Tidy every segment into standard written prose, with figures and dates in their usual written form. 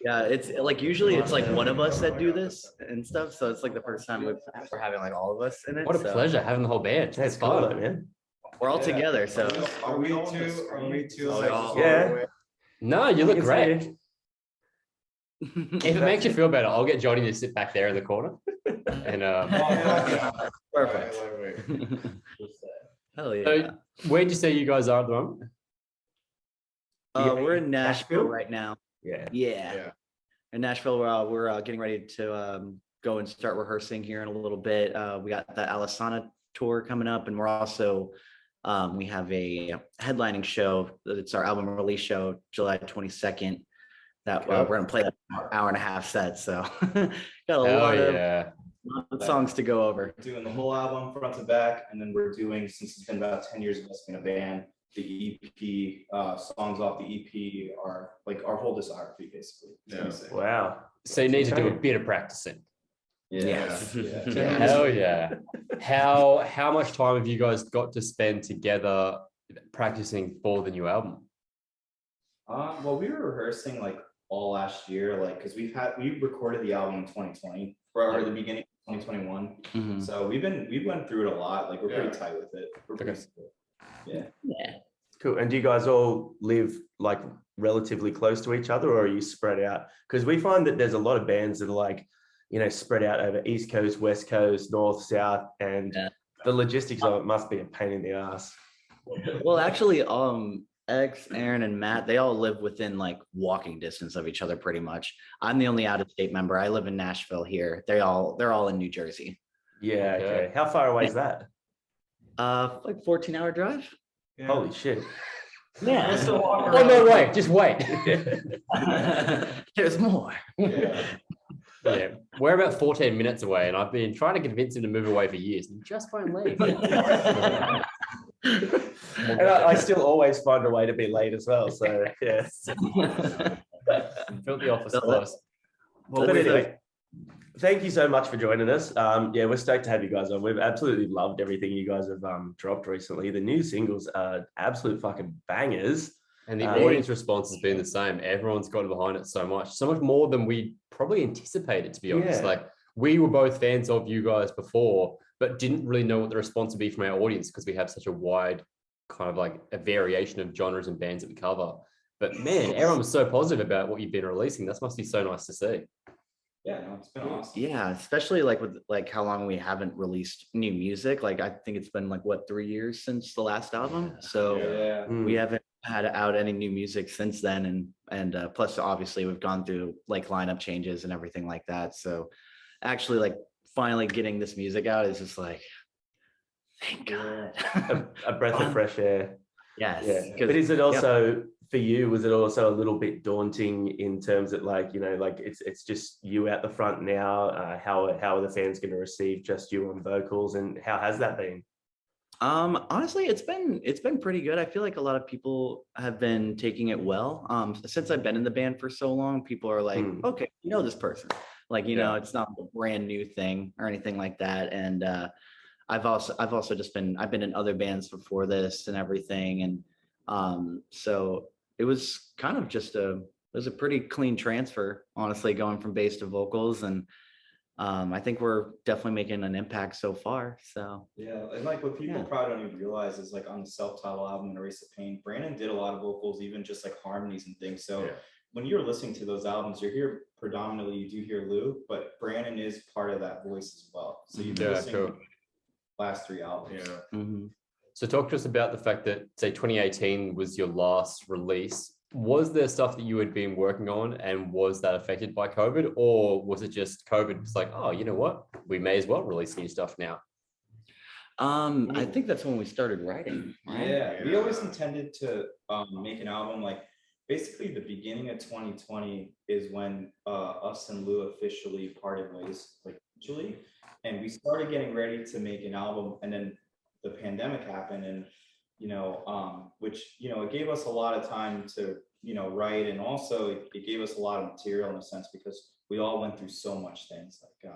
Yeah, it's like usually it's like one of us that do this and stuff. So it's like the first time we're having like all of us in it. What a so pleasure having the whole band. That's cool, though, man. we're all together. So Are we too? Are we too? Yeah. No, you look can great. see If it makes you feel better, I'll get Johnny to sit back there in the corner. And perfect. Hell yeah. so where'd you say you guys are at the moment? We're in Nashville Nashville? right now. Yeah. Yeah. In Nashville, we're getting ready to go and start rehearsing here in a little bit. We got the Alisana tour coming up, and we're also we have a headlining show. It's our album release show, July 22nd. That we're gonna play that hour and a half set. So got a lot of songs to go over. We're doing the whole album front to back, and then we're doing, since it's been about 10 years of us being a band, the EP, songs off the EP are like our whole discography, basically. Yeah. Wow. So you need to do a bit of practicing. Yes. Hell yeah. How much time have you guys got to spend together practicing for the new album? Well, we were rehearsing like all last year, like because we recorded the album in 2020 or the beginning of 2021. Mhm. So we went through it a lot. Like we're pretty tight with it. We're pretty Yeah. Cool. And do you guys all live like relatively close to each other, or are you spread out? Because we find that there's a lot of bands that are like, spread out over East Coast, West Coast, North, South, and the logistics of it must be a pain in the ass. Well, actually, X, Aaron, and Matt, they all live within like walking distance of each other pretty much. I'm the only out-of-state member. I live in Nashville here. They're all in New Jersey. Yeah. Okay. How far away is that? Like 14-hour drive. Yeah. Holy shit. Yeah. Oh, no, wait, just wait. There's more. Yeah, we're about 14 minutes away, and I've been trying to convince him to move away for years, and he just won't leave. And I still always find a way to be late as well. So yeah. Built the office close. Well, but anyway, thank you so much for joining us. We're stoked to have you guys on. We've absolutely loved everything you guys have dropped recently. The new singles are absolute fucking bangers. And the audience response has been the same. Everyone's gotten behind it so much more than we probably anticipated, to be honest. Yeah. Like, we were both fans of you guys before, but didn't really know what the response would be from our audience because we have such a wide kind of like a variation of genres and bands that we cover. But man, everyone was so positive about what you've been releasing. That must be so nice to see. Yeah, no, it's been awesome. Yeah, especially like with like how long we haven't released new music. Like I think it's been like 3 years since the last album. So we haven't had out any new music since then, and plus obviously we've gone through like lineup changes and everything like that. So actually like finally getting this music out is just like, thank God. a breath of fresh air. Yes. Yeah. But is it also for you, was it also a little bit daunting in terms of like, like it's just you out the front now? How are the fans going to receive just you on vocals, and how has that been? Honestly, it's been pretty good. I feel like a lot of people have been taking it well. Since I've been in the band for so long, people are like, okay, you know this person. Like, it's not a brand new thing or anything like that. And I've also just I've been in other bands before this and everything. And so it was kind of just it was a pretty clean transfer, honestly, going from bass to vocals. And I think we're definitely making an impact so far. So yeah, and like what people probably don't even realize is like on the self-titled album, Erase the Pain, Brandon did a lot of vocals, even just like harmonies and things. So when you're listening to those albums, you're here predominantly, you do hear Lou, but Brandon is part of that voice as well. So you've been listening to the last 3 albums. So talk to us about the fact that, say, 2018 was your last release. Was there stuff that you had been working on, and was that affected by COVID, or was it just COVID? It's like, oh, you know what? We may as well release new stuff now. I think that's when we started writing. Right? Yeah, we always intended to make an album. Like basically the beginning of 2020 is when us and Lou officially parted ways, like officially, and we started getting ready to make an album, and then the pandemic happened, and which it gave us a lot of time to write, and also it gave us a lot of material in a sense because we all went through so much things. Like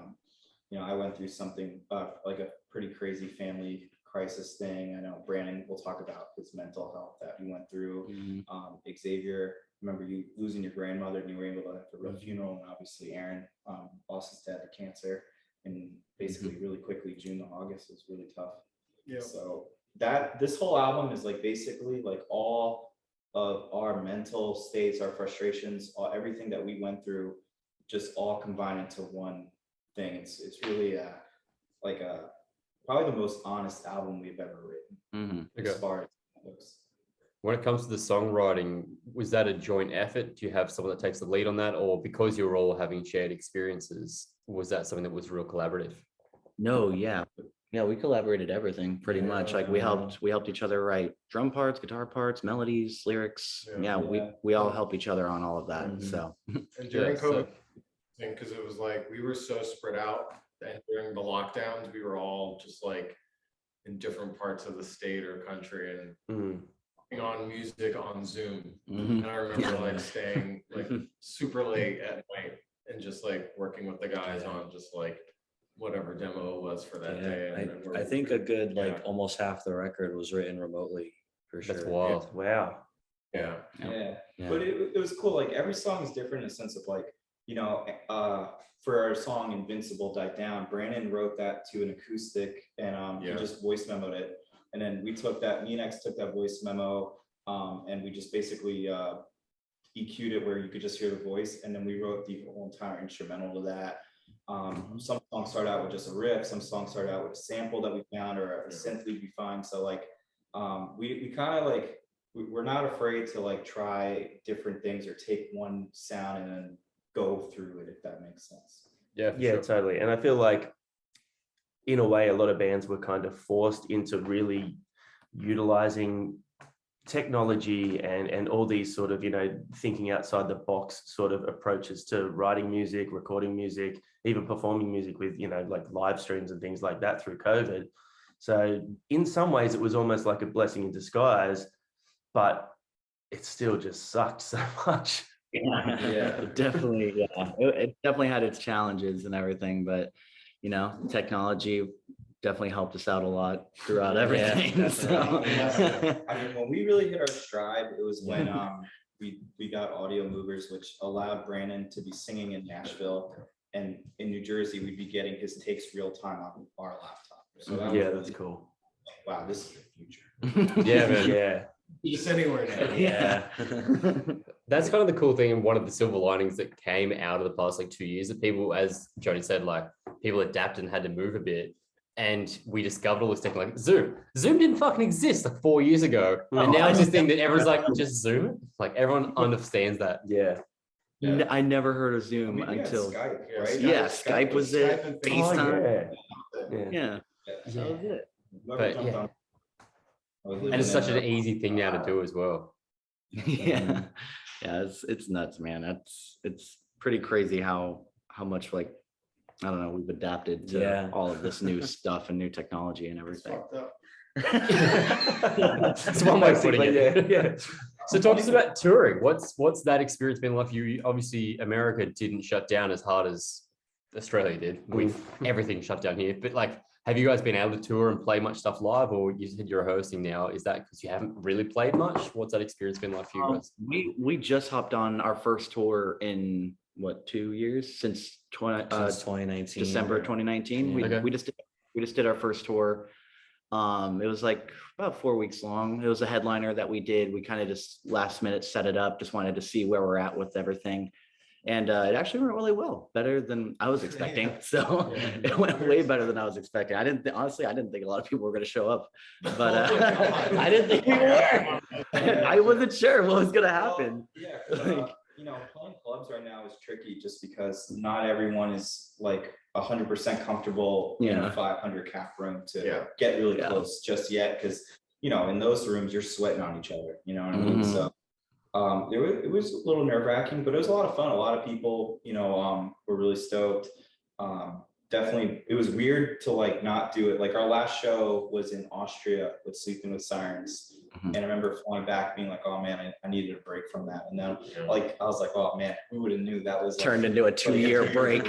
I went through something like a pretty crazy family crisis thing. I know Brandon will talk about his mental health that he went through. Xavier, remember you losing your grandmother and you were able to have a real funeral, and obviously Aaron lost his dad to cancer, and basically really quickly June to August was really tough. Yeah. So this whole album is like basically like all of our mental states, our frustrations, everything that we went through, just all combined into one thing. It's really probably the most honest album we've ever written, as far as it looks. When it comes to the songwriting, was that a joint effort? Do you have someone that takes the lead on that, or because you're all having shared experiences, was that something that was real collaborative? No, yeah, we collaborated everything pretty much. Like we helped each other write drum parts, guitar parts, melodies, lyrics. We all help each other on all of that. So and during COVID, because it was like we were so spread out, and during the lockdowns, we were all just like in different parts of the state or country, and on music on Zoom. And I remember like staying like super late at night and just like working with the guys on just like whatever demo it was for that day. And I think a good like almost half the record was written remotely for sure. That's wild. Wow. Yeah. But it was cool. Like every song is different in the sense of like, you know, for our song Invincible Died Down, Brandon wrote that to an acoustic, and he just voice memoed it. And then we took that, me and X took that voice memo, and we just basically EQ'd it where you could just hear the voice. And then we wrote the whole entire instrumental to that. Some songs start out with just a riff, some songs start out with a sample that we found, or a synth lead we find. So like, we kind of like, we're not afraid to like try different things or take one sound and then go through it, if that makes sense. Yeah, totally. And I feel like in a way, a lot of bands were kind of forced into really utilizing technology and all these sort of, you know, thinking outside the box sort of approaches to writing music, recording music, even performing music with, you know, like live streams and things like that through COVID. So in some ways it was almost like a blessing in disguise, but it still just sucked so much. It definitely, it definitely had its challenges and everything, but you know, technology definitely helped us out a lot throughout everything. I mean, when we really hit our stride, it was when we got audio movers, which allowed Brandon to be singing in Nashville, and in New Jersey we'd be getting his takes real time on our laptop. So that was that's cool. Wow, this is the future. Yeah, man. Just anywhere now. That's kind of the cool thing, and one of the silver linings that came out of the past like 2 years, that people, as Johnny said, like people adapted and had to move a bit, and we discovered all this technology. Zoom didn't fucking exist like 4 years ago, and now it's this thing that everyone's like, just Zoom. Like everyone understands that. I never heard of Zoom until Skype, right? Skype was it. FaceTime. Yeah. That was it. But and it's such an easy thing now to do as well. It's nuts, man. It's pretty crazy how much, like, I don't know, we've adapted to all of this new stuff and new technology and everything. That's one way of putting it. So talk to us about touring. What's that experience been like for you? Obviously America didn't shut down as hard as Australia did with everything shut down here, but like, have you guys been able to tour and play much stuff live, or you said you're hosting now? Is that because you haven't really played much? What's that experience been like for you guys? We just hopped on our first tour in 2 years since 2019, December 2019. We just did our first tour. It was like about 4 weeks long. It was a headliner that we did. We kind of just last minute set it up. Just wanted to see where we're at with everything. And it actually went really well, better than I was expecting. So it went way better than I was expecting. I didn't think a lot of people were going to show up, but I didn't think people were. I wasn't sure what was going to happen. You know, playing clubs right now is tricky just because not everyone is like 100% comfortable in a 500 cap room to get really close just yet. Because, you know, in those rooms, you're sweating on each other, you know what I mean? So it was a little nerve-wracking, but it was a lot of fun. A lot of people, you know, were really stoked. Definitely, it was weird to like not do it. Like our last show was in Austria with Sleeping with Sirens, and I remember flying back being like, oh man, I needed a break from that. And then like I was like, oh man, who would have knew that was turned into a 2-year break.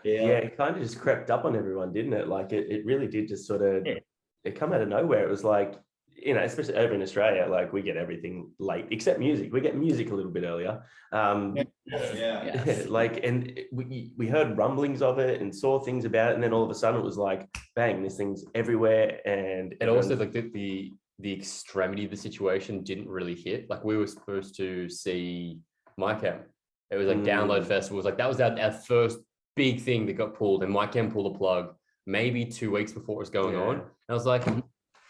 Yeah, it kind of just crept up on everyone, didn't it? Like it really did just sort of, it come out of nowhere. It was like, you know, especially over in Australia, like we get everything late, except music. We get music a little bit earlier. Yeah. Like, and we heard rumblings of it and saw things about it. And then all of a sudden it was like, bang, this thing's everywhere. And also like the extremity of the situation didn't really hit. Like we were supposed to see MyChem. It was like download festivals. Like that was our first big thing that got pulled, and MyChem pulled the plug maybe 2 weeks before it was going on. And I was like,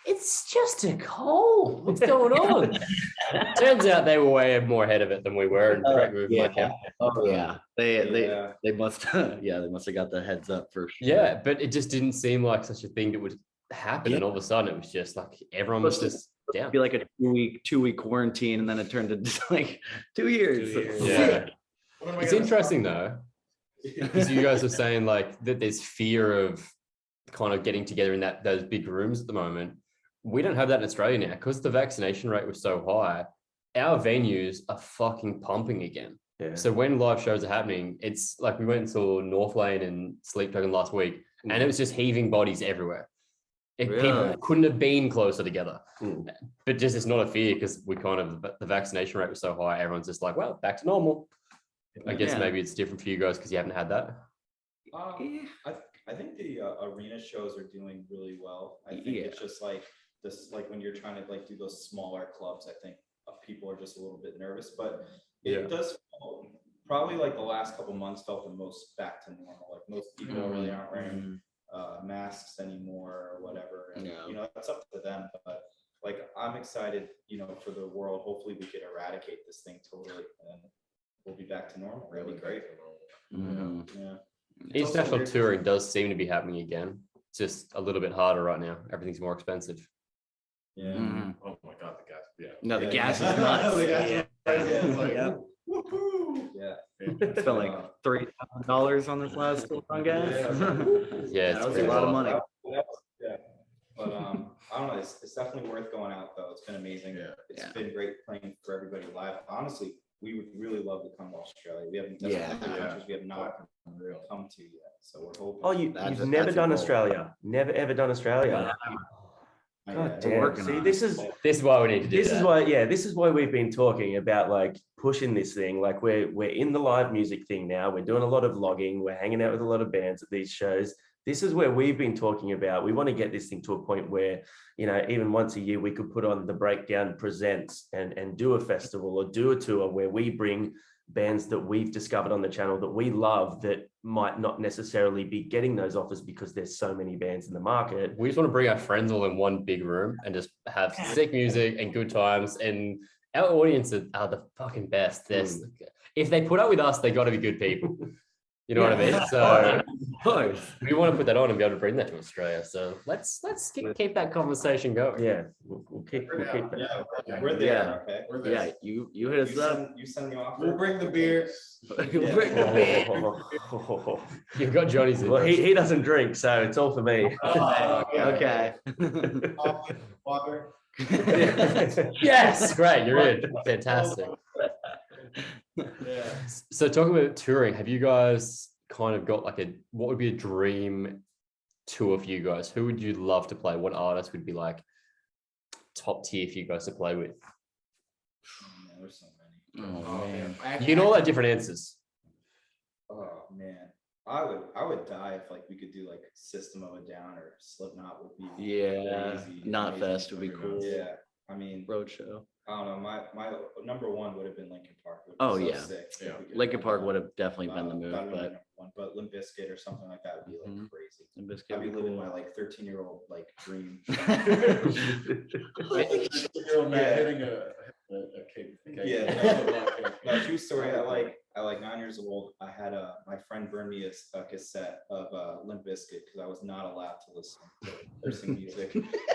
it's just a cold. What's going on? Turns out they were way more ahead of it than we were. And MyChem. Oh yeah. They must they must have got the heads up for sure. Yeah, but it just didn't seem like such a thing that would happen. And all of a sudden it was just like everyone was just down. Be like a 2-week quarantine, and then it turned into like 2 years. 2 years. Yeah. It's interesting though, because you guys are saying like that there's fear of kind of getting together in those big rooms at the moment. We don't have that in Australia now because the vaccination rate was so high. Our venues are fucking pumping again. Yeah. So when live shows are happening, it's like we went and saw North Lane and Sleep Token last week, and it was just heaving bodies everywhere. People couldn't have been closer together. But just it's not a fear because we kind of the vaccination rate was so high. Everyone's just like, well, back to normal. I guess maybe it's different for you guys because you haven't had that. I think the arena shows are doing really well. I think it's just like this, like when you're trying to like do those smaller clubs, I think people are just a little bit nervous, but it does feel, probably like the last couple months felt the most back to normal. Like most people really aren't wearing masks anymore or whatever. And, you know, that's up to them. But like, I'm excited, you know, for the world. Hopefully we can eradicate this thing totally and we'll be back to normal. That'd be great. International touring does seem to be happening again. It's just a little bit harder right now. Everything's more expensive. Oh my God, the gas. No, the gas is nuts. Spent like $3,000 on this last tour on gas. That was a lot of money. But I don't know. It's definitely worth going out though. It's been amazing. It's been great playing for everybody live. Honestly, we would really love to come to Australia. We haven't countries we have not come to yet. So we're hoping. Oh, you've never done Australia. Never ever done Australia. God damn. See, this is why we need to do that. This is why we've been talking about like pushing this thing. Like we're in the live music thing now. We're doing a lot of vlogging. We're hanging out with a lot of bands at these shows. This is where we've been talking about. We want to get this thing to a point where, you know, even once a year we could put on the Breakdown Presents and do a festival or do a tour where we bring bands that we've discovered on the channel that we love that might not necessarily be getting those offers because there's so many bands in the market. We just want to bring our friends all in one big room and just have sick music and good times. And our audience are the fucking best. If they put up with us, they got to be good people. You know what I mean? So we want to put that on and be able to bring that to Australia. So let's keep that conversation going. Yeah, we'll keep that. We're there. Okay. We're there. Yeah, you hit us up. You send the offer. We'll bring the beer. Bring the beer. You've got Johnny's. Well, he doesn't drink, so it's all for me. Okay. Water. Yes, great. You're in. Fantastic. So talking about touring, have you guys kind of got like what would be a dream tour for you guys? Who would you love to play? What artist would be like top tier for you guys to play with? There's so many. Oh man. You can all have different answers. Oh man. I would die if like we could do like System of a Down or Slipknot would be crazy. Not Fest would be cool. Yeah. I mean, Roadshow. I don't know. My number one would have been Linkin Park. Sick. Linkin Park would have definitely been the move, but Limp Bizkit or something like that would be like crazy. Limp Bizkit I'd be living cool. my like 13-year-old like dream. 13-year-old man hitting a cake. No, true story. At like 9 years old, I had my friend burned me a cassette of Limp Bizkit because I was not allowed to listen to nursing music,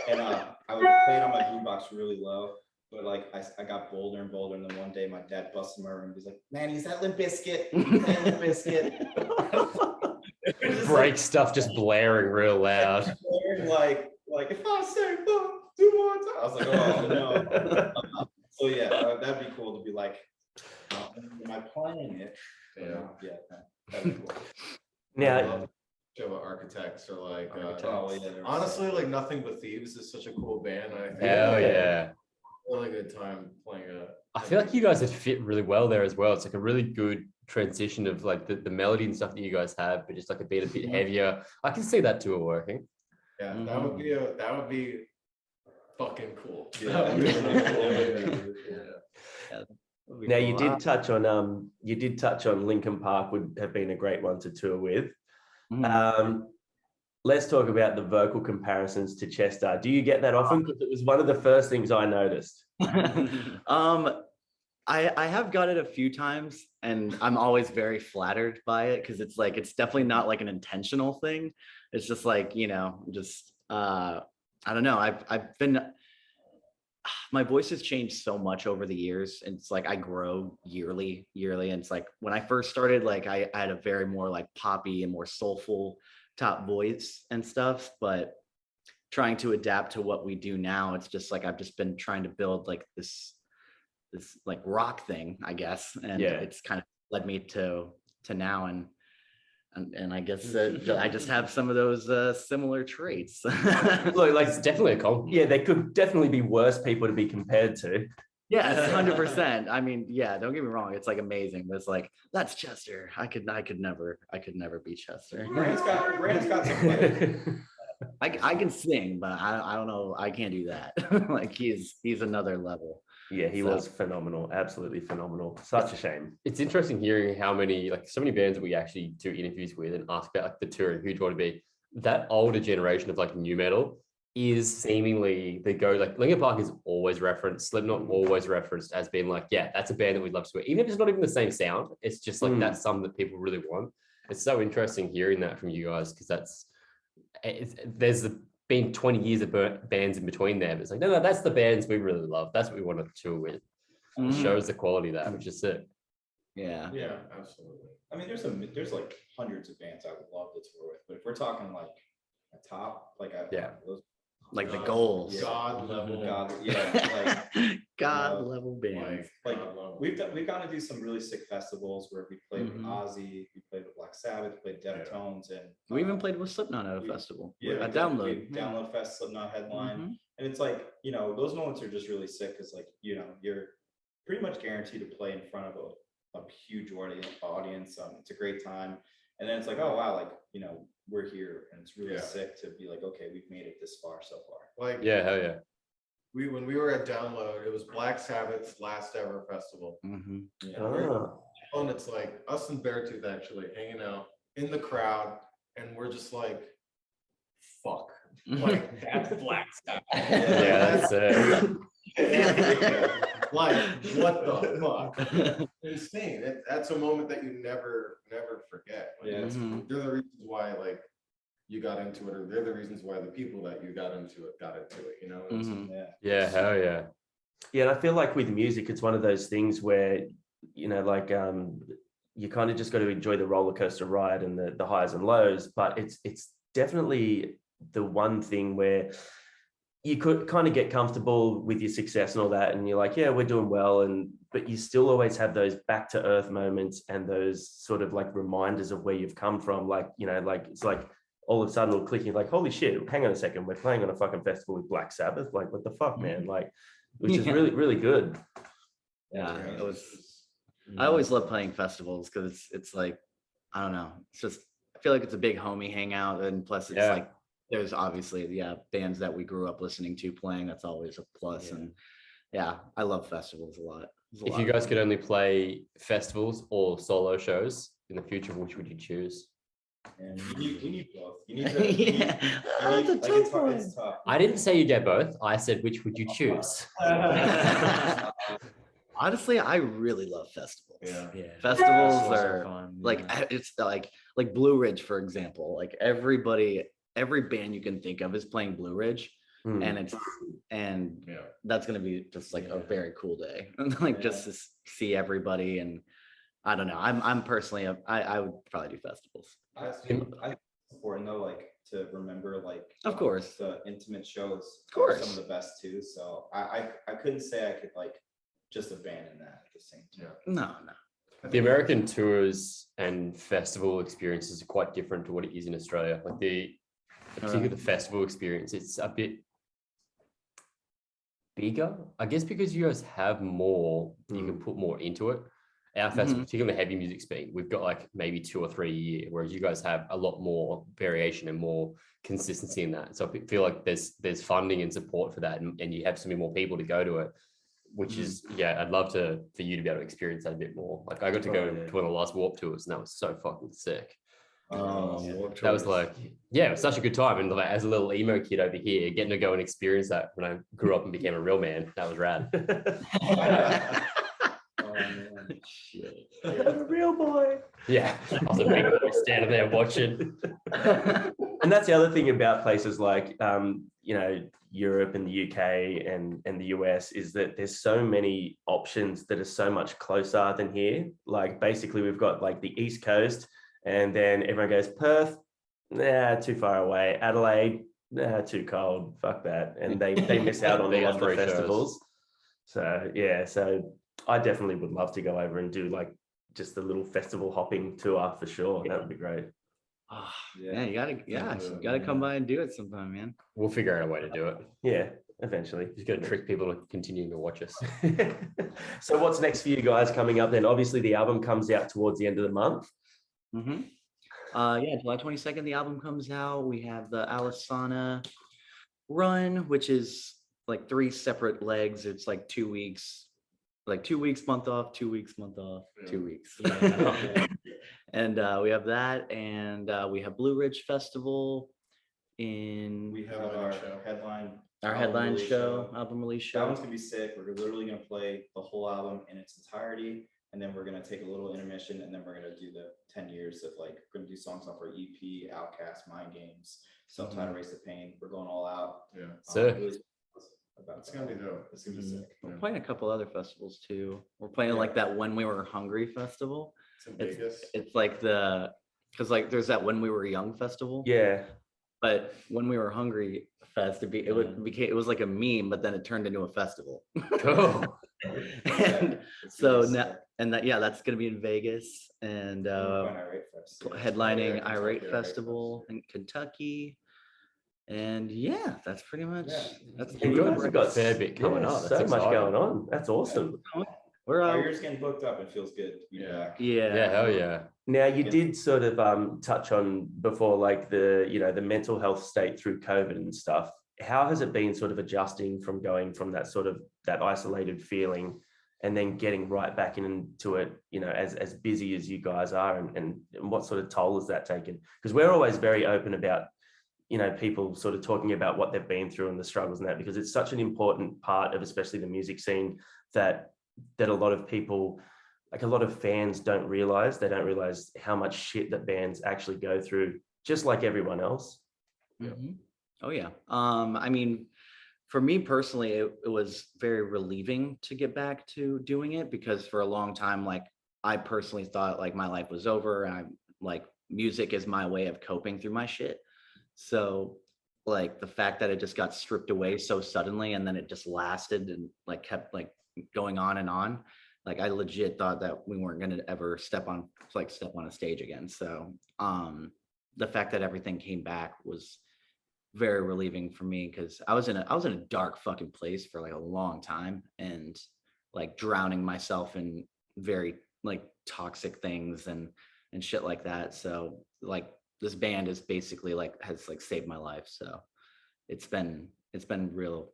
and I would play it on my boombox really low. But like I got bolder and bolder, and then one day my dad busted my room. He's like, "Man, is that Limp Bizkit? Limp Bizkit." Break stuff just blaring real loud. Like if I say fuck 2 more times, I was like, "Oh no." So yeah, that'd be cool to be like, am I playing it? That'd be cool. Now, Architects or like Architects. honestly, like Nothing But Thieves is such a cool band. And I think Hell yeah. really good time playing a. I feel like you guys would fit really well there as well. It's like a really good transition of like the melody and stuff that you guys have, but just like a bit heavier. I can see that tour working. Yeah, Mhm. that would be fucking cool. Yeah. That would be really cool. Yeah. now you did touch on Linkin Park would have been a great one to tour with. Let's talk about the vocal comparisons to Chester. Do you get that often? Because it was one of the first things I noticed. I have got it a few times, and I'm always very flattered by it because it's like it's definitely not like an intentional thing. It's just like, you know, just I don't know. I've been my voice has changed so much over the years, and it's like I grow yearly, and it's like when I first started, like I had a very more like poppy and more soulful top voice and stuff, but trying to adapt to what we do now, it's just like I've just been trying to build like this like rock thing, I guess, and it's kind of led me to now, and I guess I just have some of those similar traits. Look, like It's definitely a compliment. yeah, they could definitely be worse people to be compared to. Yes, 100%. I mean, yeah, don't get me wrong, it's like amazing, but it's like that's Chester. I could never be Chester. Brand's got some flavor. I can sing, but I don't know, I can't do that. Like he's another level. Yeah, he was phenomenal, absolutely phenomenal. Such a shame. It's interesting hearing how many, like so many bands that we actually do interviews with and ask about like the tour and who do you want to be. That older generation of like new metal is seemingly they go like Linkin Park is always referenced, Slipknot always referenced as being like, yeah, that's a band that we'd love to do. Even if it's not even the same sound, it's just like that's something that people really want. It's so interesting hearing that from you guys because there's been 20 years of bands in between them. It's like, no, that's the bands we really love. That's what we want to tour with. It shows the quality of that, which is it. Yeah. Yeah, absolutely. I mean, there's like hundreds of bands I would love to tour with, but if we're talking like a top, like those, Like the goals. God level. God, yeah, like God level bands. like we've gotten to do some really sick festivals where we played with Aussie, we played with Black Sabbath, we played Deftones, and We even played with Slipknot at a festival. yeah, A Download. Download Fest, Slipknot headline, and it's like, you know, those moments are just really sick because like, you know, you're pretty much guaranteed to play in front of a huge audience. It's a great time, and then it's like, oh wow, like, you know, we're here, and it's really sick to be like, okay, we've made it this far so far. Like Yeah, hell yeah. when we were at Download, it was Black Sabbath's last ever festival. Yeah. And it's like us and Beartooth actually hanging out in the crowd, and we're just like, fuck. Like that's Black Sabbath. Yeah, that's it. Like, what the fuck? Insane. That's a moment that you never forget. Like, they're the reasons why like you got into it, or they're the reasons why the people that you got into it, you know? Yeah, hell yeah. Yeah, and I feel like with music, it's one of those things where, you know, like you kind of just got to enjoy the roller coaster ride and the highs and lows, but it's definitely the one thing where you could kind of get comfortable with your success and all that, and you're like, yeah, we're doing well, but you still always have those back to earth moments and those sort of like reminders of where you've come from. Like, you know, like it's like all of a sudden it'll click, you're like, holy shit, hang on a second, we're playing on a fucking festival with Black Sabbath. Like, what the fuck, man? Like, which is really, really good. Yeah, it was. I always love playing festivals because it's like, I don't know, it's just, I feel like it's a big homie hangout, and plus it's like there's obviously bands that we grew up listening to playing. That's always a plus. And I love festivals a lot. If you guys could only play festivals or solo shows in the future, which would you choose? And you need both. You need to. It's tough. I didn't say you get both. I said, which would you choose? Honestly, I really love festivals. Yeah. Festivals are fun. like, it's like Blue Ridge, for example. Like every band you can think of is playing Blue Ridge, and that's gonna be just like a very cool day. Like just to see everybody, and I don't know. I'm personally I would probably do festivals. I think it's important though, like to remember, like of course the intimate shows are some of the best too. So I couldn't say I could like just abandon that at the same time. No. The American tours and festival experiences are quite different to what it is in Australia. Like particularly the festival experience, it's a bit bigger, I guess, because you guys have more, you can put more into it. Our festival, particularly the heavy music speed, we've got like maybe 2 or 3 a year, whereas you guys have a lot more variation and more consistency in that. So I feel like there's funding and support for that, and you have so many more people to go to it, which is, I'd love for you to be able to experience that a bit more. Like I got to go to one of the last Warp tours, and that was so fucking sick. That was like, it was such a good time. And like, as a little emo kid over here, getting to go and experience that when I grew up and became a real man, that was rad. Shit. A real boy. Yeah, I was a big boy standing there watching. And that's the other thing about places like, Europe and the UK and the US is that there's so many options that are so much closer than here. Like basically we've got like the East Coast, and then everyone goes Perth, too far away. Adelaide, too cold. Fuck that. And they miss out on a lot of the festivals. So I definitely would love to go over and do like just a little festival hopping tour for sure. That would be great. Oh, yeah, you gotta come by and do it sometime, man. We'll figure out a way to do it. Yeah, eventually. Just got to trick people to continue to watch us. So what's next for you guys coming up then? Obviously the album comes out towards the end of the month. July 22nd, the album comes out. We have the Alisana run, which is like 3 separate legs. It's like 2 weeks, month off, 2 weeks, month off, 2 weeks. And we have that, and we have Blue Ridge Festival We have our headline album release show. That one's gonna be sick. We're literally gonna play the whole album in its entirety, and then we're gonna take a little intermission, and then we're gonna do the 10 years of like, we're gonna do songs off our EP, Outcast, Mind Games, Self-Titled Race to Pain. We're going all out. Sick. It's gonna be dope. It's gonna be sick. We're playing a couple other festivals too. We're playing like that When We Were Hungry festival. It's in Vegas. It's like because like there's that When We Were Young festival. Yeah. But When We Were Hungry fest, it was like a meme, but then it turned into a festival. Cool. And so now, that's gonna be in Vegas, and headlining Irate Festival in Kentucky. And that's pretty much that's You guys have got a fair bit coming up. So much going on. That's awesome. We're our ears getting booked up. It feels good to be back. Yeah, hell yeah. Now you did sort of touch on before, like the mental health state through COVID and stuff. How has it been sort of adjusting from going from that sort of that isolated feeling and then getting right back into it, as busy as you guys are, and what sort of toll has that taken? Because we're always very open about people sort of talking about what they've been through and the struggles and that, because it's such an important part of especially the music scene that a lot of people, like a lot of fans don't realize. They don't realize how much shit that bands actually go through, just like everyone else. Oh yeah. I mean, for me personally, it was very relieving to get back to doing it, because for a long time, like I personally thought like my life was over, and I'm like, music is my way of coping through my shit. So like the fact that it just got stripped away so suddenly, and then it just lasted and like kept like going on and on. Like I legit thought that we weren't going to ever step on a stage again. So the fact that everything came back was very relieving for me, because I was in a dark fucking place for like a long time, and like drowning myself in very like toxic things and shit like that. So like this band is basically has saved my life. So it's been real,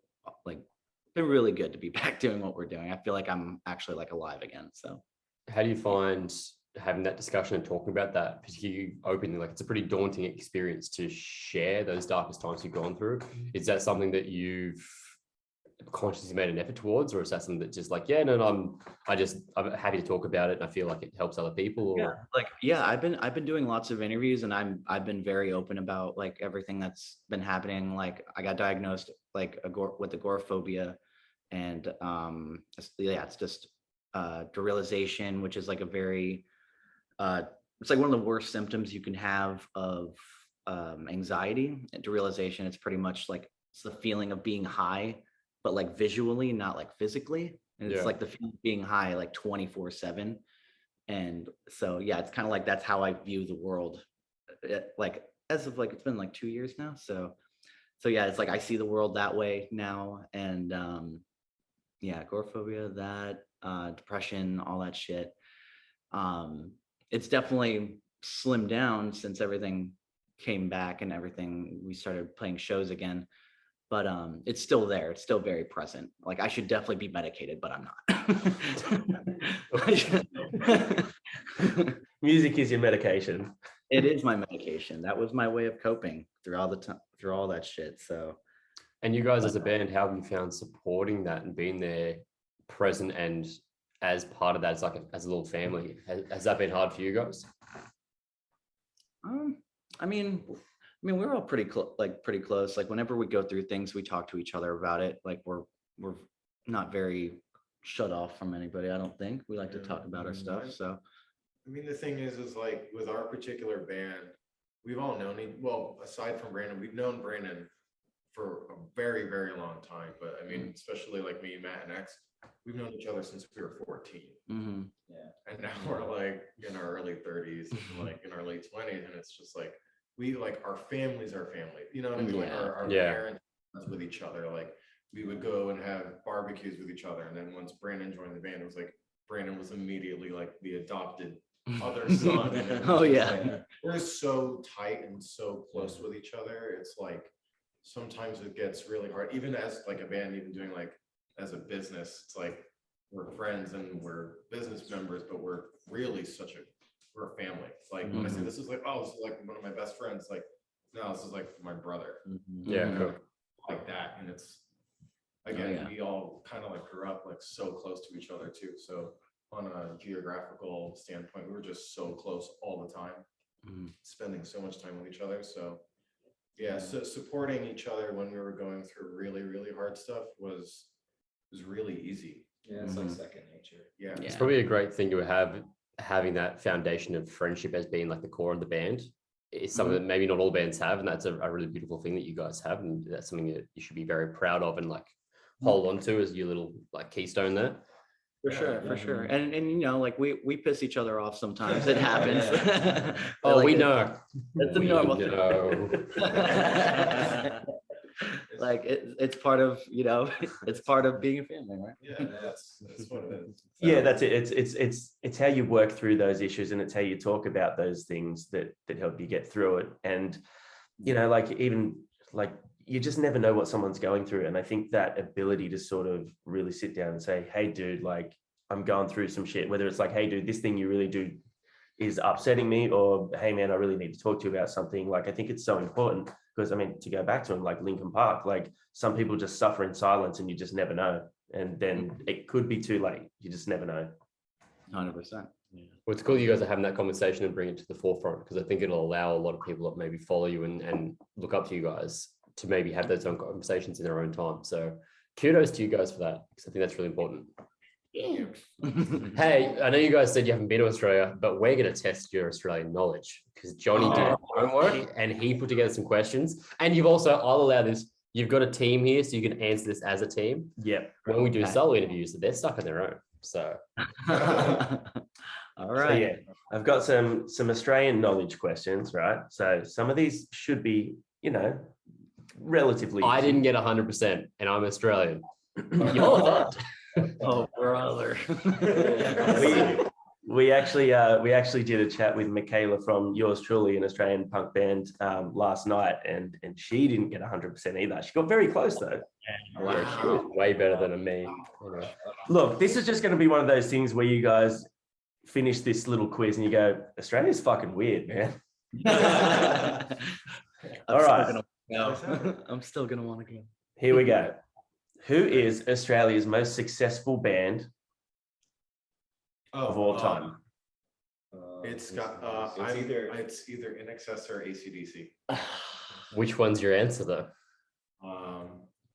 been really good to be back doing what we're doing. I feel like I'm actually like alive again. So how do you find having that discussion and talking about that particularly openly? Like, it's a pretty daunting experience to share those darkest times you've gone through. Is that something that you've consciously made an effort towards, or is that something that just like, I'm happy to talk about it and I feel like it helps other people? Or I've been doing lots of interviews, and I've been very open about like everything that's been happening. Like I got diagnosed with agoraphobia, and it's just derealization, which is like a very it's like one of the worst symptoms you can have of anxiety. Derealization, it's pretty much like it's the feeling of being high, but like visually, not like physically. And it's like the feeling of being high like 24/7. And so, yeah, it's kind of like, that's how I view the world. Like, as of like, it's been like 2 years now. So yeah, it's like, I see the world that way now. And yeah, agoraphobia, that, depression, all that shit. It's definitely slimmed down since everything came back and everything, we started playing shows again, but it's still there. It's still very present. Like, I should definitely be medicated, but I'm not. Music is your medication. It is my medication. That was my way of coping through all the time, through all that shit. So, And you guys as a band, how have you found supporting that and being there present and as part of that, as like as a little family? Has that been hard for you guys? I mean, we're all pretty close. Like, whenever we go through things, we talk to each other about it. Like, we're not very shut off from anybody. I don't think we like to talk about our stuff. So, I mean, the thing is like with our particular band, we've all known well, aside from Brandon, we've known Brandon for a very, very long time. But I mean, especially like me, Matt, and X, we've known each other since we were 14. mm-hmm. Yeah. And now we're like in our early 30s, like in our late 20s, and it's just like we like our families are family. You know what I mean? Like our parents with each other. Like we would go and have barbecues with each other. And then once Brandon joined the band, it was like Brandon was immediately like the adopted other son. And Oh yeah. like, we're so tight and so close with each other. It's like sometimes it gets really hard, even as like a band, even doing like as a business. It's like we're friends and we're business members, but we're really we're a family. It's like when I say this is like, oh, this is like one of my best friends, like, no, this is like my brother. Yeah, cool. Like that. And it's again, we all kind of like grew up like so close to each other too. So on a geographical standpoint, we were just so close all the time, spending so much time with each other. So yeah, so supporting each other when we were going through really, really hard stuff was really easy. Yeah, it's like second nature. Yeah. It's probably a great thing to have, having that foundation of friendship as being like the core of the band. It's something that maybe not all bands have, and that's a really beautiful thing that you guys have, and that's something that you should be very proud of and like hold on to as your little like keystone there. For sure. And you know, like we piss each other off sometimes. It happens. Oh, like, we know. It's a normal thing. Like it's part of, you know, it's part of being a family, right? Yeah, that's what it is. Yeah, that's it. It's how you work through those issues, and it's how you talk about those things that help you get through it. And you know, like even like you just never know what someone's going through. And I think that ability to sort of really sit down and say, hey, dude, like I'm going through some shit, whether it's like, hey, dude, this thing you really do is upsetting me, or hey, man, I really need to talk to you about something. Like, I think it's so important because, I mean, to go back to him, like Linkin Park, like some people just suffer in silence and you just never know. And then it could be too late. You just never know. 100%. Well, it's cool you guys are having that conversation and bring it to the forefront, because I think it'll allow a lot of people that maybe follow you and look up to you guys to maybe have those own conversations in their own time. So kudos to you guys for that, because I think that's really important. Hey, I know you guys said you haven't been to Australia, but we're going to test your Australian knowledge, because Johnny did his homework and he put together some questions. And you've also, I'll allow this, you've got a team here, so you can answer this as a team. Yep. When we do solo interviews, they're stuck on their own. So all right. So, yeah, I've got some Australian knowledge questions, right? So some of these should be, you know, relatively I didn't get 100% and I'm Australian. You're not. Oh, brother. we actually did a chat with Michaela from yours truly, an Australian punk band, last night, and she didn't get 100% either. She got very close though. Yeah, she was way better than me. Anyway. Look, this is just going to be one of those things where you guys finish this little quiz and you go, Australia's fucking weird, man. All right. I'm still gonna want to go. Here we go. Who is Australia's most successful band of all time? It's got it's either In Excess or AC/DC. Which one's your answer though?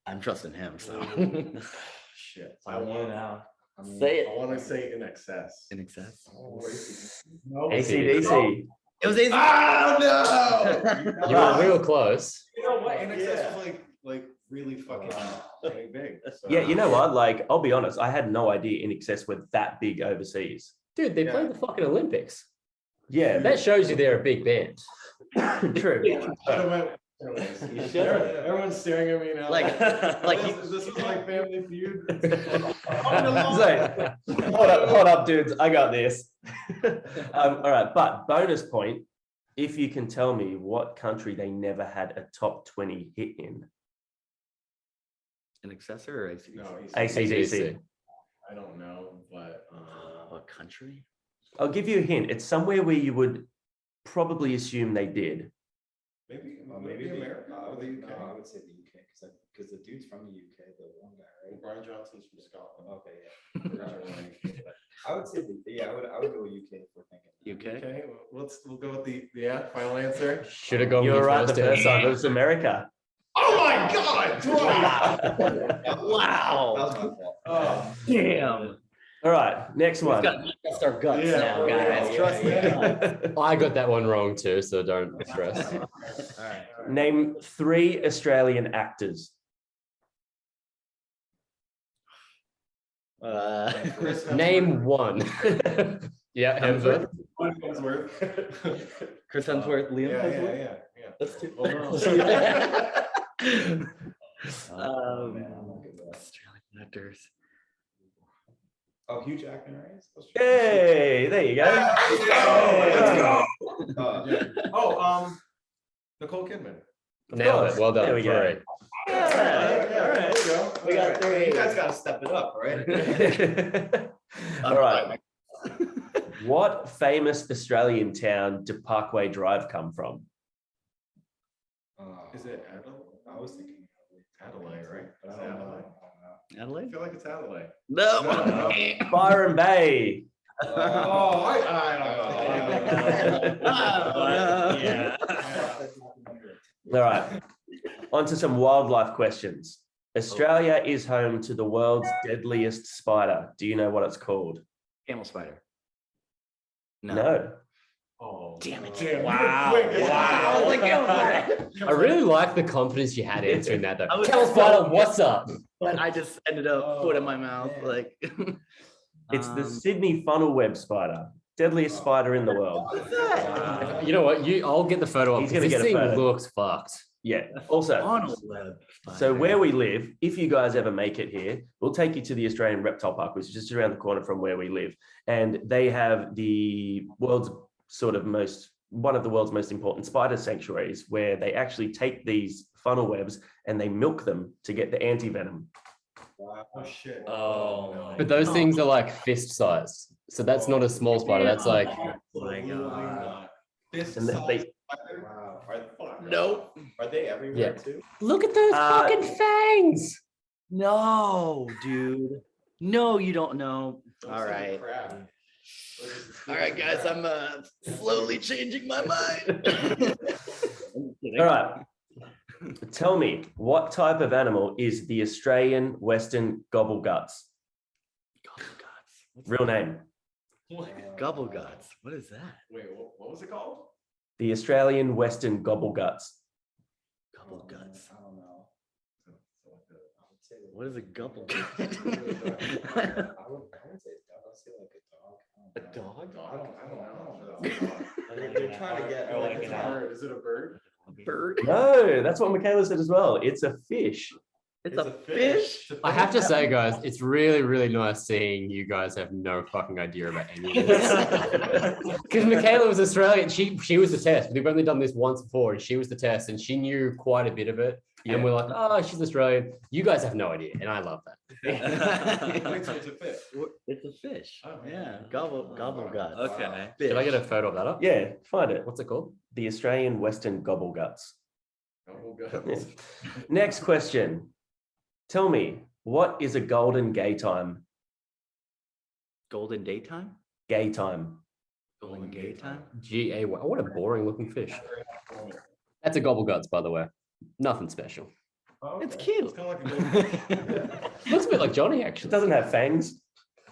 I'm trusting him. So Shit. I want now. say it. I want to say In Excess. In excess. No. AC/DC. It was easy. Oh no! You were real close. You know what? In Excess was like really fucking big. So. Yeah, you know what? Like, I'll be honest, I had no idea In Excess were that big overseas. Dude, they played the fucking Olympics. Yeah, That shows you they're a big band. true. Everyone's staring at me now. Like this is like Family Feud. Hold up, dudes. I got this. All right, but bonus point if you can tell me what country they never had a top 20 hit in. an accessor or AC/DC? No, AC/DC. I don't know, but What country? I'll give you a hint. It's somewhere where you would probably assume they did. maybe Maybe America I or would, the no, UK. I would say the UK because the dude's from the UK, the one guy, right? Brian Johnson's from Scotland. Okay, yeah. I would say I would go UK if we're thinking. UK? Okay, we'll go with the final answer. Should have gone You with were your right the first time. It was America. Oh my God! That Wow. was my fault. Oh, Damn. All right, next We've one. got to test our guts Yeah, now, guys. yeah, Trust me. yeah. I got that one wrong too, so don't stress. All right. Name 3 Australian actors. Name one. Yeah, Hemsworth. Chris Hemsworth, Liam Yeah, Hemsworth. yeah. That's two. Oh, man, I'm not good with that. Australian actors. Oh, Hugh Jackman, right? Hey, there you go. Nicole Kidman. Nailed it. Well done. There we go. Great. All right. There you go. We got three. You guys gotta step it up, right? All right. What famous Australian town did Parkway Drive come from? Is it Adelaide? I was thinking Adelaide, right? but Is I it don't know. Adelaide? I Adelaide? feel like it's Adelaide. No. Byron Bay. Oh, Yeah. All right. On to some wildlife questions. Australia is home to the world's deadliest spider. Do you know what it's called? Camel spider. No. Oh, Damn it. damn. Wow. Quick. Wow. Like, I really like the confidence you had answering that though. I was Camel so- spider, what's up? But I just ended up foot in my mouth. man. Like It's the Sydney funnel web spider. Deadliest spider in the world. You know what? I'll get the photo up. He's gonna This get a thing photo. looks fucked. Yeah. Also, funnel web. so where we live, if you guys ever make it here, we'll take you to the Australian Reptile Park, which is just around the corner from where we live. And they have the world's one of the world's most important spider sanctuaries, where they actually take these funnel webs and they milk them to get the anti-venom. Wow. Oh shit. Oh, my But those things are like fist size. So that's not a small spider. That's like, my God. This And they- Wow. Nope. Are they everywhere Yeah. too? look at those Uh, fucking fangs. No, dude. No, you don't know. All right. All right, guys. I'm slowly changing my mind. All right. Tell me, what type of animal is the Australian Western gobbleguts? Real name. Gobble guts. What is that? Wait, what was it called? The Australian Western gobbleguts. Gobble guts. I don't know. What is a gobble gut? I would say dog. I'd say like a dog. A dog? I don't know. They're trying to get like It's a bird. Is it a bird? Bird? No, that's what Michaela said as well. It's a fish. It's a fish? I have to say, guys, it's really, really nice seeing you guys have no fucking idea about any of this. Because Michaela was Australian. She was the test. We've only done this once before, and she was the test, and she knew quite a bit of it. Yeah. And we're like, oh, she's Australian. You guys have no idea, and I love that. Wait, so it's a fish. It's a fish. Oh, Yeah. Gobble gut. Okay. Fish. Can I get a photo of that up? Yeah, find it. What's it called? The Australian Western gobbleguts. Oh, God. Next question. Tell me, what is a golden gay time? Golden daytime? Gay time. Golden gay time? G-A-Y. What a boring looking fish. That's a gobble guts, by the way. Nothing special. Oh, It's okay. cute. It's kind of like a golden. Looks a bit like Johnny, It actually. doesn't have fangs.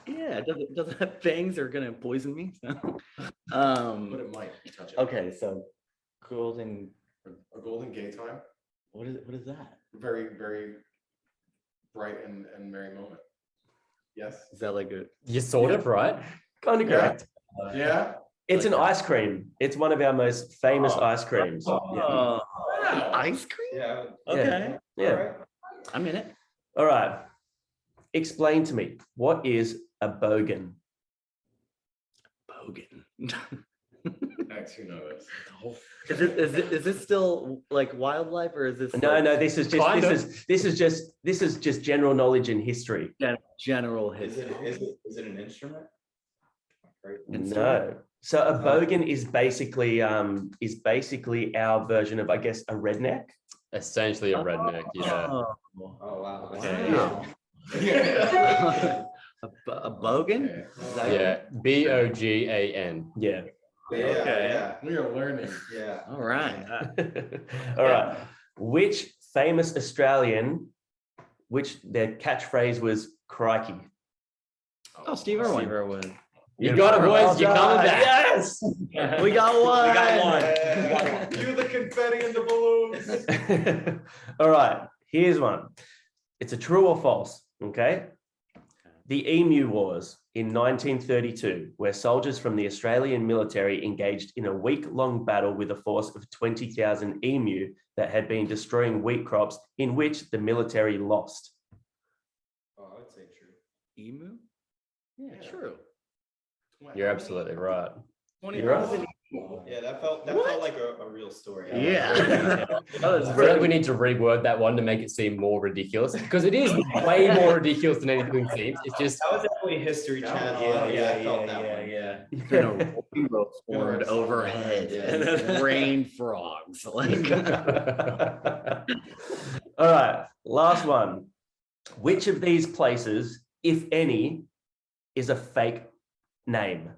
Yeah, it doesn't have fangs that are gonna poison me. So. But it might touch it. Okay, so golden. A golden gay time. What is that? Very, very bright and merry moment. Yes. Is that like a You sort of, right? Kind of correct. Yeah. It's an Okay. ice cream. It's one of our most famous ice creams. Oh, ice cream? Yeah. Okay. Yeah. All right. I'm in it. All right. Explain to me, what is a bogan? Bogan. Max, you know this. Is this still like wildlife or is this No, like no, this is just general knowledge and history. general Is history? is it an instrument? Right. No. So a bogan is basically our version of, I guess, a redneck. Essentially a redneck, yeah. Oh, Oh wow. Okay. Wow. a bogan? Is that- Yeah, BOGAN. Yeah. Yeah, Okay. yeah, We are learning. yeah. All right. All right. Which famous Australian, which their catchphrase was crikey? Oh, Steve Irwin. Steve Irwin. You got it, boys. You're coming back. Yes. We got one. We got one. Cue the confetti and the balloons. All right. Here's one. It's a true or false. Okay. The Emu Wars in 1932, where soldiers from the Australian military engaged in a week-long battle with a force of 20,000 emu that had been destroying wheat crops, in which the military lost. Oh, I would say true. Emu? Yeah, true. You're absolutely right. You're right. Yeah, that felt like a real story. Yeah. I feel like we need to reword that one to make it seem more ridiculous, because it is way more ridiculous than anything seems. It's just That was definitely History Channel. I felt that one. Then a rainbow formed overhead and then rain frogs. Like All right, last one. Which of these places, if any, is a fake name?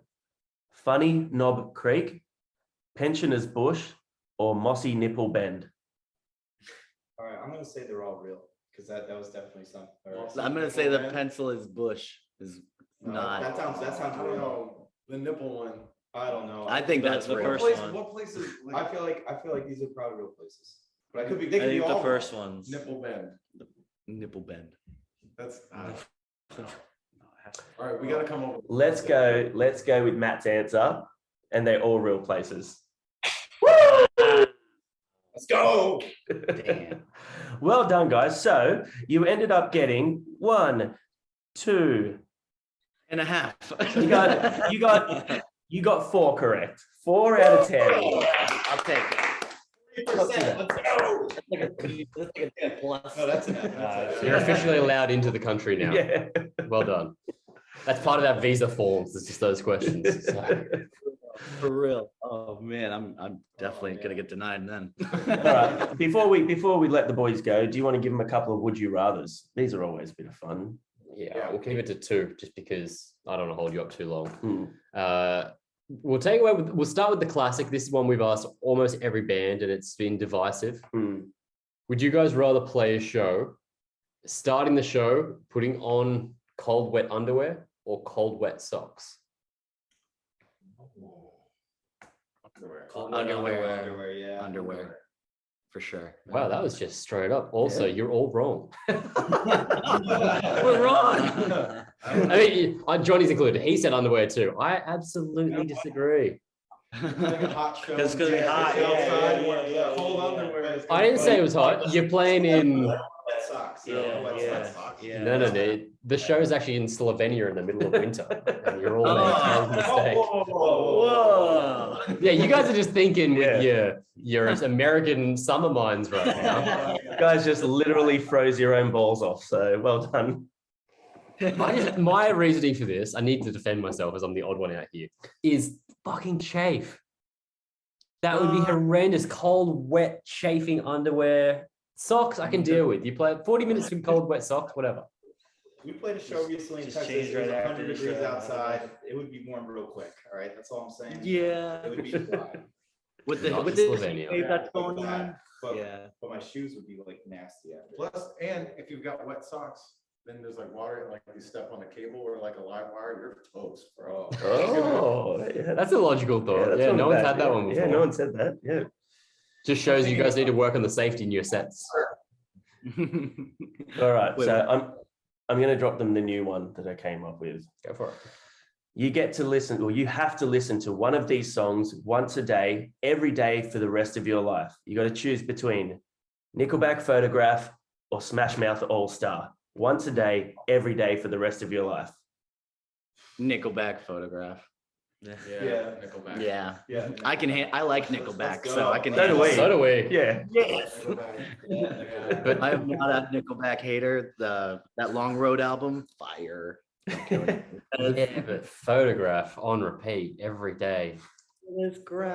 Funny Knob Creek, Pensioners Bush, or Mossy Nipple Bend? All right, I'm gonna say they're all real because that was definitely something. I'm gonna say the pencil is bush is not. That sounds I don't real. know. The nipple one. I don't know. I think that's the real. first What one. what places? I feel like these are probably real places, but I could be. I They could be think the all first wrong. one's Nipple bend. Nipple bend. That's. All right, we got to come up with. Let's go with Matt's answer, and they're all real places. Let's go. Damn. Well done, guys. So you ended up getting 1, 2. And a half. You got 4 correct. 4 out of 10. I'll take it. 3%. Let's go. That's like a 10 plus. No, that's enough. you're officially allowed into the country now. Yeah. Well done. That's part of that visa forms. It's just those questions. So, For real. Oh man, I'm definitely gonna get denied then. All right. Before we let the boys go, do you want to give them a couple of would you rathers? These are always a bit of fun. yeah, we'll keep it to 2 just because I don't want to hold you up too long. Hmm. We'll start with the classic. This is one we've asked almost every band and it's been divisive. Hmm. Would you guys rather play a show, starting the show, putting on cold, wet underwear or cold, wet socks? Underwear. Yeah. Underwear. For sure. Wow, that was just straight up. Also, you're all wrong. We're wrong. I mean, Johnny's included. He said underwear too. I absolutely disagree. Like a hot show. It's gonna be hot, It's yeah, outside, yeah. cold underwear. I didn't say it was hot. You're playing in. Wet socks. Yeah. No. The show is actually in Slovenia in the middle of winter, and you're all making a mistake. Whoa. Yeah, you guys are just thinking with your American summer minds right now. You guys just literally froze your own balls off. So well done. My reasoning for this, I need to defend myself as I'm the odd one out here, is fucking chafe. That would be horrendous. Cold, wet, chafing underwear. Socks I can deal with. You play 40 minutes in cold, wet socks, whatever. We played a show recently in Just Texas. change It was right after 100 the degrees show. outside. It would be warm real quick. All right, that's all I'm saying. Yeah. It would be dry. With Not the Slovenia. wave that's going on. But, Yeah. but my shoes would be like nasty after. Plus, and if you've got wet socks, then there's like water, and like you step on a cable or like a live wire, you're toast, bro. Oh, yeah, That's a logical thought. Yeah, not no one's bad. had that one before. Yeah, no one said that. Yeah. Just shows you guys need to work on the safety in your sets. All right. Wait, So I'm going to drop them the new one that I came up with. Go for it. you get to listen, or you have to listen to one of these songs once a day, every day for the rest of your life. You got to choose between Nickelback Photograph or Smash Mouth All Star. Once a day, every day for the rest of your life. Nickelback Photograph. Yeah. Yeah. Yeah. Yeah. I like Nickelback, Let's so I go. can So do handle we. it. So do we. Yeah. Yes. Yeah. But I am not a Nickelback hater. That Long Road album, fire. yeah, but Photograph on repeat every day. It's great.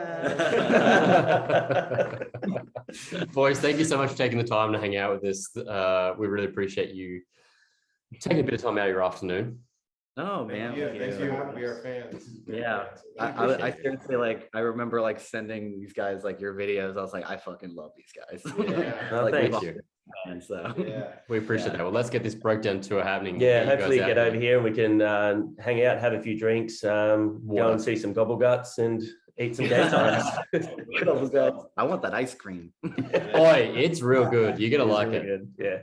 Boys, thank you so much for taking the time to hang out with us. We really appreciate you taking a bit of time out of your afternoon. Oh man, Thank you. We are fans. Yeah. I seriously like. I remember like sending these guys like your videos. I was like, I fucking love these guys. Yeah. Oh, Like, thank we've you. all been fans, so Yeah. We appreciate Yeah. that. Well, let's get this breakdown tour happening. Yeah, you hopefully guys you get out over here and we can hang out, have a few drinks, go Water. and see some gobble guts and eat some game times. I want that ice cream. Boy, it's real good. You're gonna like it. Good. Yeah.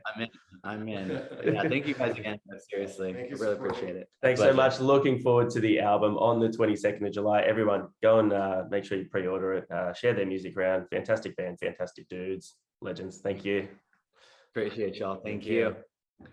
I'm in. Yeah, thank you guys again. Seriously, Thank I you really for supporting. appreciate it. Thanks so Pleasure. much. Looking forward to the album on the 22nd of July. Everyone, go and make sure you pre-order it. Share their music around. Fantastic band, fantastic dudes, legends. Thank you. Appreciate y'all. Thank you. you.